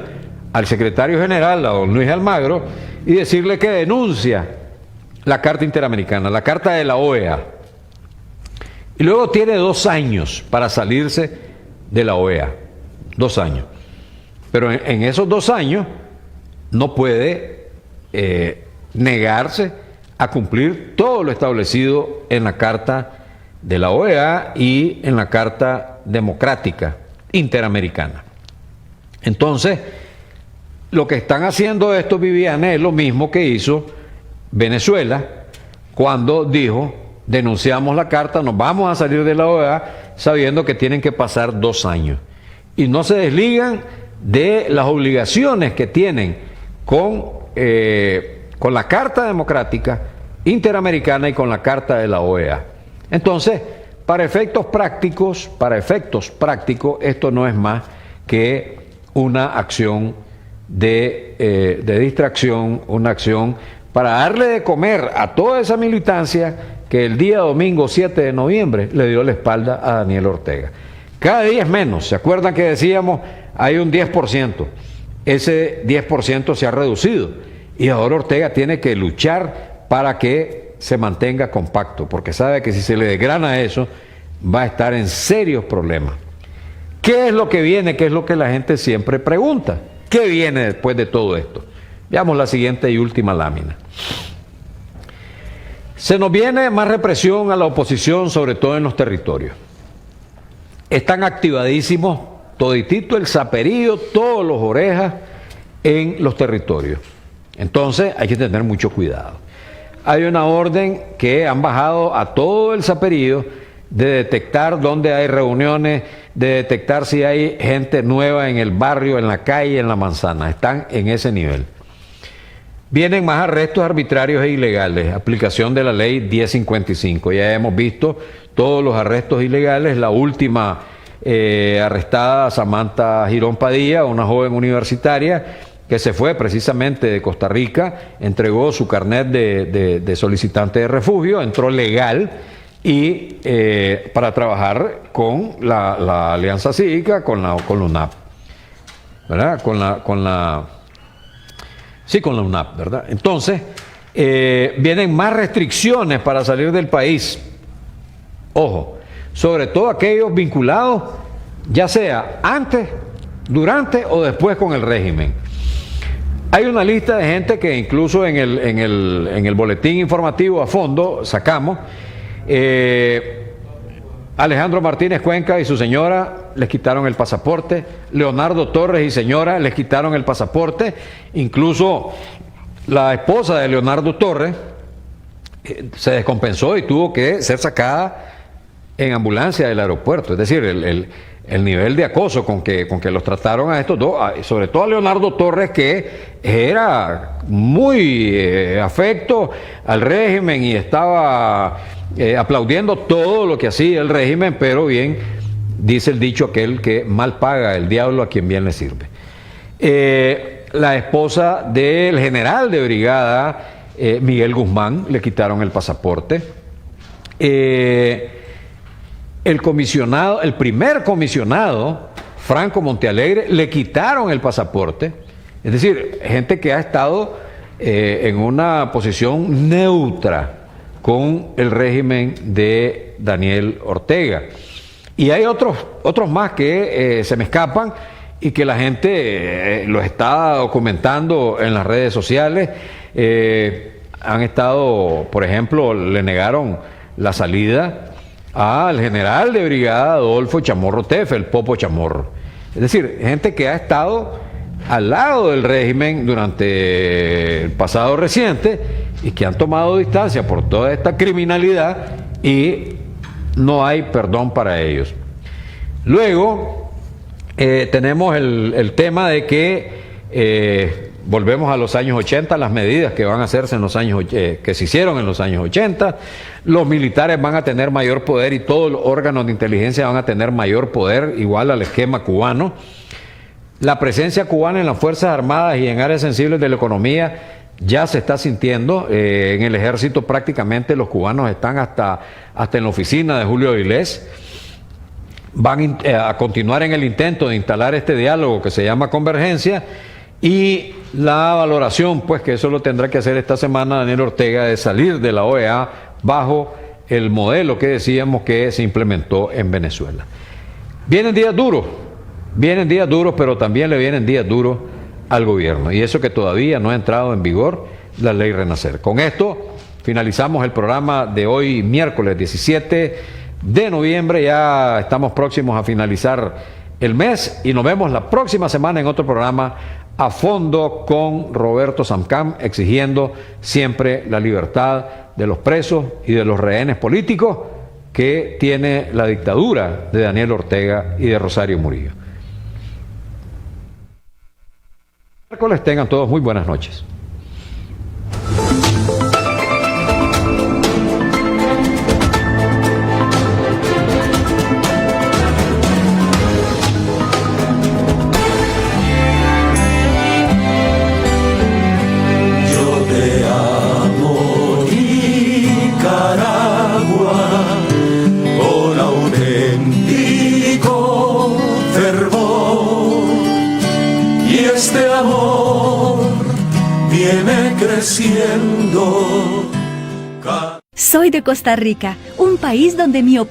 al secretario general, a don Luis Almagro, y decirle que denuncia la Carta Interamericana, la Carta de la OEA. Y luego tiene 2 años para salirse de la OEA, 2 años. Pero en esos 2 años no puede negarse a cumplir todo lo establecido en la Carta de la OEA y en la Carta Democrática Interamericana. Entonces, lo que están haciendo estos, Viviana, es lo mismo que hizo Venezuela cuando dijo: denunciamos la carta, nos vamos a salir de la OEA, sabiendo que tienen que pasar 2 años. Y no se desligan de las obligaciones que tienen con la Carta Democrática Interamericana y con la Carta de la OEA. Entonces, para efectos prácticos, esto no es más que una acción de distracción, una acción para darle de comer a toda esa militancia que el día domingo 7 de noviembre le dio la espalda a Daniel Ortega. Cada día es menos. ¿Se acuerdan que decíamos hay un 10%? Ese 10% se ha reducido y ahora Ortega tiene que luchar para que se mantenga compacto, porque sabe que si se le desgrana eso va a estar en serios problemas. ¿Qué es lo que viene? ¿Qué es lo que la gente siempre pregunta? ¿Qué viene después de todo esto? Veamos la siguiente y última lámina. Se nos viene más represión a la oposición, sobre todo en los territorios. Están activadísimos toditito el zaperío, todos los orejas en los territorios. Entonces hay que tener mucho cuidado. Hay una orden que han bajado a todo el zaperío de detectar dónde hay reuniones, de detectar si hay gente nueva en el barrio, en la calle, en la manzana. Están en ese nivel. Vienen más arrestos arbitrarios e ilegales, aplicación de la ley 1055. Ya hemos visto todos los arrestos ilegales. La última arrestada, Samantha Girón Padilla, una joven universitaria que se fue precisamente de Costa Rica, entregó su carnet de solicitante de refugio, entró legal y para trabajar con la Alianza Cívica, con la UNAP, ¿verdad? Con la UNAP, ¿verdad? Entonces, vienen más restricciones para salir del país. Ojo, sobre todo aquellos vinculados, ya sea antes, durante o después con el régimen. Hay una lista de gente que incluso en el boletín informativo a fondo sacamos. Alejandro Martínez Cuenca y su señora les quitaron el pasaporte. Leonardo Torres y señora les quitaron el pasaporte. Incluso la esposa de Leonardo Torres se descompensó y tuvo que ser sacada en ambulancia del aeropuerto. Es decir, el nivel de acoso con que los trataron a estos dos, sobre todo a Leonardo Torres, que era muy afecto al régimen y estaba aplaudiendo todo lo que hacía el régimen, pero bien dice el dicho aquel que mal paga el diablo a quien bien le sirve. La esposa del general de brigada, Miguel Guzmán, le quitaron el pasaporte. El primer comisionado, Franco Montealegre, le quitaron el pasaporte. Es decir, gente que ha estado en una posición neutra con el régimen de Daniel Ortega. Y hay otros más que se me escapan y que la gente los está documentando en las redes sociales. Han estado, por ejemplo, le negaron la salida al general de brigada Adolfo Chamorro Tefe, el Popo Chamorro. Es decir, gente que ha estado al lado del régimen durante el pasado reciente y que han tomado distancia por toda esta criminalidad y no hay perdón para ellos. Luego tenemos el tema de que volvemos a los años 80, las medidas que van a hacerse en los años que se hicieron en los años 80. Los militares van a tener mayor poder y todos los órganos de inteligencia van a tener mayor poder, igual al esquema cubano. La presencia cubana en las Fuerzas Armadas y en áreas sensibles de la economía ya se está sintiendo. En el ejército prácticamente los cubanos están hasta en la oficina de Julio Avilés. Van a continuar en el intento de instalar este diálogo que se llama convergencia, y la valoración, pues que eso lo tendrá que hacer esta semana Daniel Ortega, de salir de la OEA bajo el modelo que decíamos que se implementó en Venezuela. Vienen días duros, pero también le vienen días duros al gobierno, y eso que todavía no ha entrado en vigor la ley Renacer. Con esto finalizamos el programa de hoy, miércoles 17 de noviembre. Ya estamos próximos a finalizar el mes y nos vemos la próxima semana en otro programa A Fondo con Roberto Samcam, exigiendo siempre la libertad de los presos y de los rehenes políticos que tiene la dictadura de Daniel Ortega y de Rosario Murillo. Miércoles, tengan todos muy buenas noches. Este amor viene creciendo. Soy de Costa Rica, un país donde mi opinión